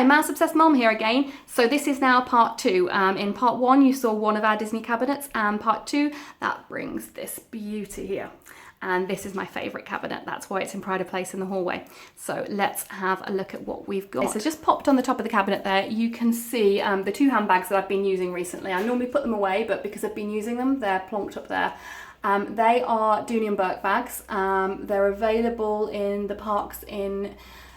Mouse Obsessed Mom here again. So this is now part 2. In part 1 you saw one of our Disney cabinets, and part 2, that brings this beauty here. And this is my favourite cabinet, that's why it's in pride of place in the hallway. So let's have a look at what we've got. So just popped on the top of the cabinet there, you can see the 2 handbags that I've been using recently. I normally put them away, but because I've been using them, they're plonked up there. They are Dooney and Burke bags. They're available in the parks in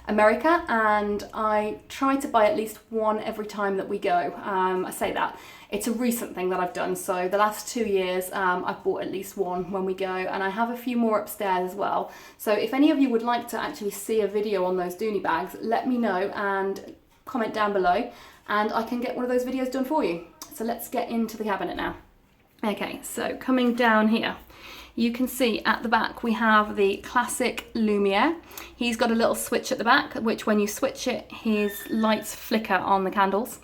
America, and I try to buy at least one every time that we go. I say that. It's a recent thing that I've done, so the last 2 years I've bought at least one when we go, and I have a few more upstairs as well. So if any of you would like to actually see a video on those Dooney bags, let me know and comment down below, and I can get one of those videos done for you. So let's get into the cabinet now. Okay, so coming down here, you can see at the back we have the classic Lumiere. He's got a little switch at the back, which when you switch it, his lights flicker on the candles.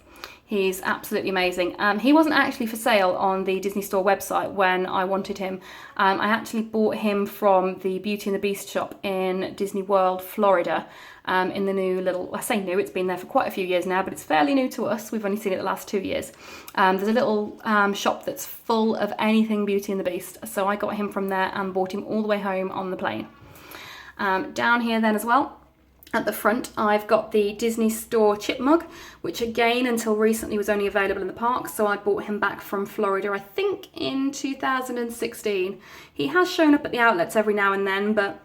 He's absolutely amazing. He wasn't actually for sale on the Disney Store website when I wanted him. I actually bought him from the Beauty and the Beast shop in Disney World, Florida, in the new little, I say new, it's been there for quite a few years now, but it's fairly new to us. We've only seen it the last 2 years. There's a little shop that's full of anything Beauty and the Beast. So I got him from there and bought him all the way home on the plane. Down here then as well, at the front, I've got the Disney Store chip mug, which again, until recently was only available in the park. So I bought him back from Florida, I think in 2016. He has shown up at the outlets every now and then, but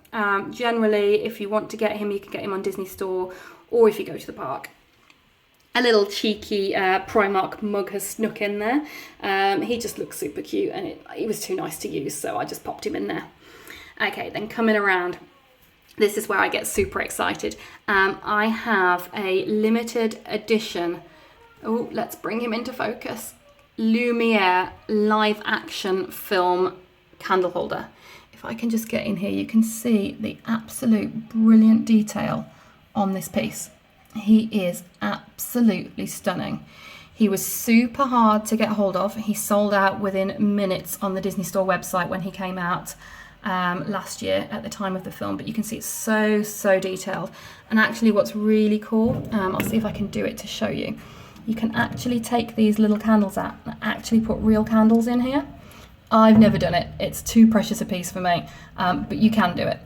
generally, if you want to get him, you can get him on Disney Store, or if you go to the park. A little cheeky Primark mug has snuck in there. He just looks super cute, and he was too nice to use, so I just popped him in there. Okay, then coming around. This is where I get super excited. I have a limited edition, oh, let's bring him into focus, Lumiere live action film candle holder. If I can just get in here, you can see the absolute brilliant detail on this piece. He is absolutely stunning. He was super hard to get hold of. He sold out within minutes on the Disney Store website when he came out last year at the time of the film, but you can see it's so detailed. And actually what's really cool, I'll see if I can do it to show you, you can actually take these little candles out and actually put real candles in here. I've never done it, it's too precious a piece for me, but you can do it.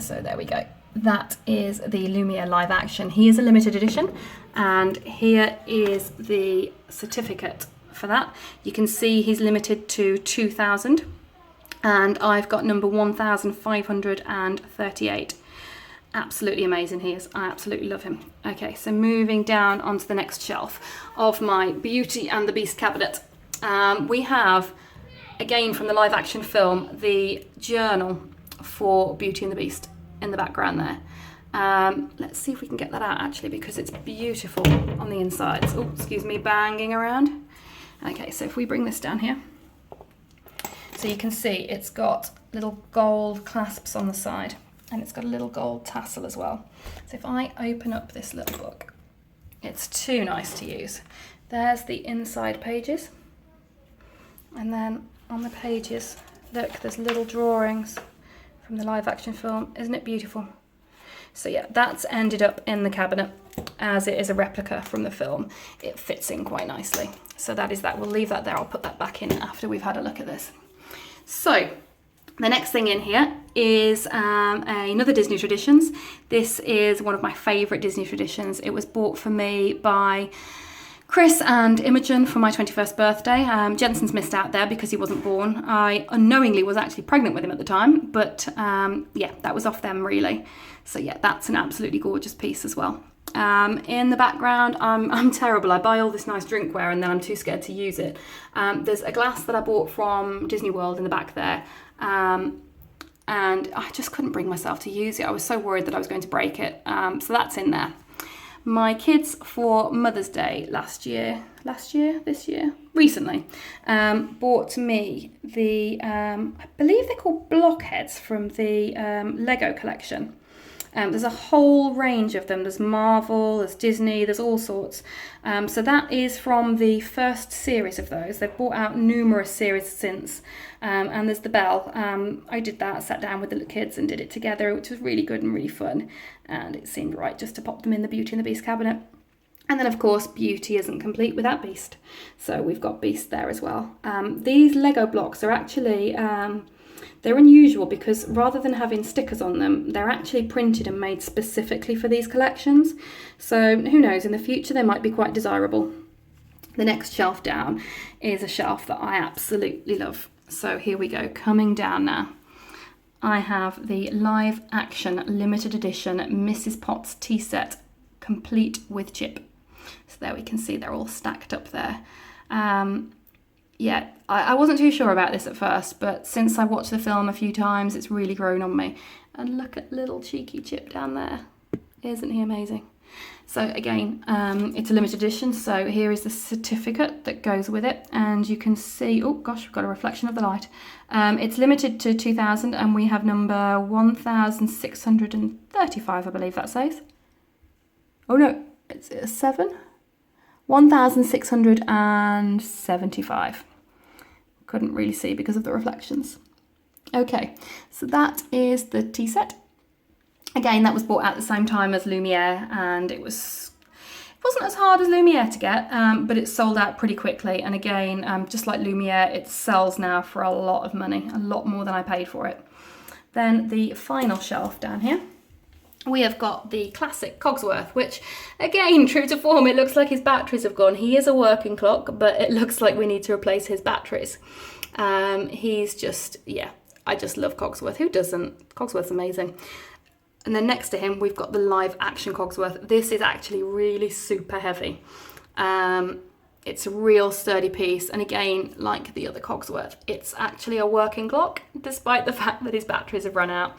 So there we go, that is the Lumiere live action. He is a limited edition, and here is the certificate for that. You can see he's limited to 2,000. And I've got number 1538. Absolutely amazing he is. I absolutely love him. Okay, so moving down onto the next shelf of my Beauty and the Beast cabinet. We have, again from the live action film, the journal for Beauty and the Beast in the background there. Let's see if we can get that out actually, because it's beautiful on the insides. Oh, excuse me, banging around. Okay, so if we bring this down here. So you can see it's got little gold clasps on the side, and it's got a little gold tassel as well. So if I open up this little book, it's too nice to use. There's the inside pages, and then on the pages, look, there's little drawings from the live action film. Isn't it beautiful? So yeah, that's ended up in the cabinet as it is a replica from the film. It fits in quite nicely. So that is that. We'll leave that there. I'll put that back in after we've had a look at this. So the next thing in here is another Disney Traditions. This is one of my favourite Disney Traditions. It was bought for me by Chris and Imogen for my 21st birthday. Jensen's missed out there because he wasn't born. I unknowingly was actually pregnant with him at the time, but yeah, that was off them really. So yeah, that's an absolutely gorgeous piece as well. In the background, I'm terrible. I buy all this nice drinkware and then I'm too scared to use it. There's a glass that I bought from Disney World in the back there, and I just couldn't bring myself to use it. I was so worried that I was going to break it. So that's in there. My kids for Mother's Day recently, bought me the, I believe they're called blockheads from the Lego collection. There's a whole range of them. There's Marvel, there's Disney, there's all sorts. So that is from the first series of those. They've brought out numerous series since. And there's the bell. I did that, sat down with the kids and did it together, which was really good and really fun. And it seemed right just to pop them in the Beauty and the Beast cabinet. And then of course, beauty isn't complete without Beast. So we've got Beast there as well. These Lego blocks are actually, they're unusual because rather than having stickers on them, they're actually printed and made specifically for these collections. So who knows, in the future they might be quite desirable. The next shelf down is a shelf that I absolutely love. So here we go, coming down now. I have the live action limited edition Mrs. Potts tea set, complete with chip. So there we can see they're all stacked up there. Yeah, I wasn't too sure about this at first, but since I watched the film a few times, it's really grown on me. And look at little cheeky Chip down there. Isn't he amazing? So again, it's a limited edition, so here is the certificate that goes with it, and you can see, oh gosh, we've got a reflection of the light. It's limited to 2000, and we have number 1635, I believe that says. Oh no, it's a 7? 1675. Couldn't really see because of the reflections. Okay, so that is the tea set. Again, that was bought at the same time as Lumiere, and it wasn't as hard as Lumiere to get, but it sold out pretty quickly. And again, just like Lumiere, it sells now for a lot of money, a lot more than I paid for it. Then the final shelf down here, we have got the classic Cogsworth, which again, true to form, it looks like his batteries have gone. He is a working clock, but it looks like we need to replace his batteries. He's just, yeah, I just love Cogsworth. Who doesn't? Cogsworth's amazing. And then next to him, we've got the live action Cogsworth. This is actually really super heavy. It's a real sturdy piece. And again, like the other Cogsworth, it's actually a working clock, despite the fact that his batteries have run out.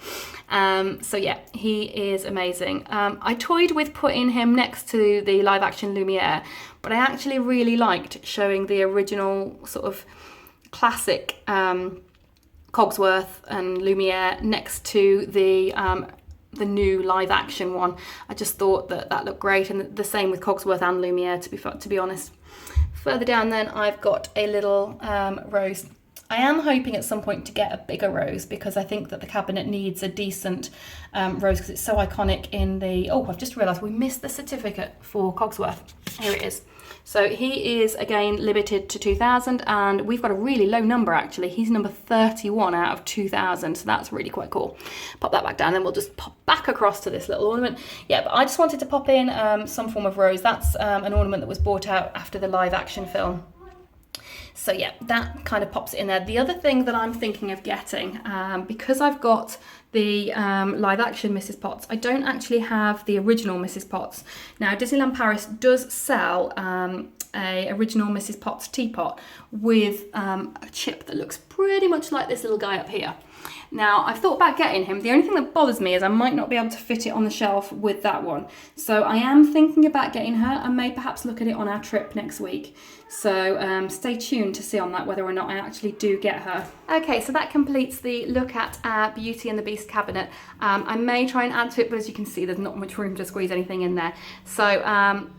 So yeah, he is amazing. I toyed with putting him next to the live action Lumiere, but I actually really liked showing the original sort of classic Cogsworth and Lumiere next to the new live action one. I just thought that looked great, and the same with Cogsworth and Lumiere, to be honest. Further down then, I've got a little rose. I am hoping at some point to get a bigger rose because I think that the cabinet needs a decent rose because it's so iconic in the... Oh, I've just realised we missed the certificate for Cogsworth. Here it is. So he is, again, limited to 2000, and we've got a really low number, actually. He's number 31 out of 2000, so that's really quite cool. Pop that back down, then we'll just pop back across to this little ornament. Yeah, but I just wanted to pop in some form of rose. That's an ornament that was bought out after the live action film. So yeah, that kind of pops it in there. The other thing that I'm thinking of getting, because I've got the live action Mrs. Potts, I don't actually have the original Mrs. Potts. Now, Disneyland Paris does sell a original Mrs. Potts teapot with a chip that looks pretty much like this little guy up here. Now, I've thought about getting him. The only thing that bothers me is I might not be able to fit it on the shelf with that one. So I am thinking about getting her and may perhaps look at it on our trip next week. So stay tuned to see on that whether or not I actually do get her. Okay, so that completes the look at our Beauty and the Beast cabinet. I may try and add to it, but as you can see, there's not much room to squeeze anything in there. So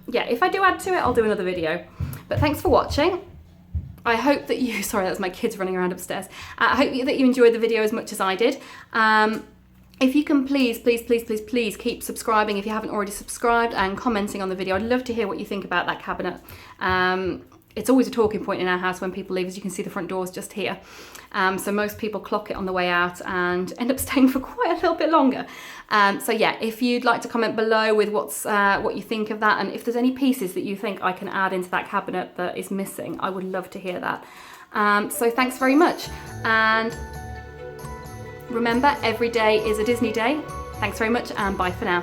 yeah, if I do add to it, I'll do another video. But thanks for watching. I hope that you, sorry, that's my kids running around upstairs. I hope that you enjoyed the video as much as I did. If you can please keep subscribing if you haven't already subscribed, and commenting on the video. I'd love to hear what you think about that cabinet. It's always a talking point in our house when people leave. As you can see, the front door's just here. So most people clock it on the way out and end up staying for quite a little bit longer. So yeah, if you'd like to comment below with what you think of that, and if there's any pieces that you think I can add into that cabinet that is missing, I would love to hear that. So thanks very much. And remember, every day is a Disney day. Thanks very much, and bye for now.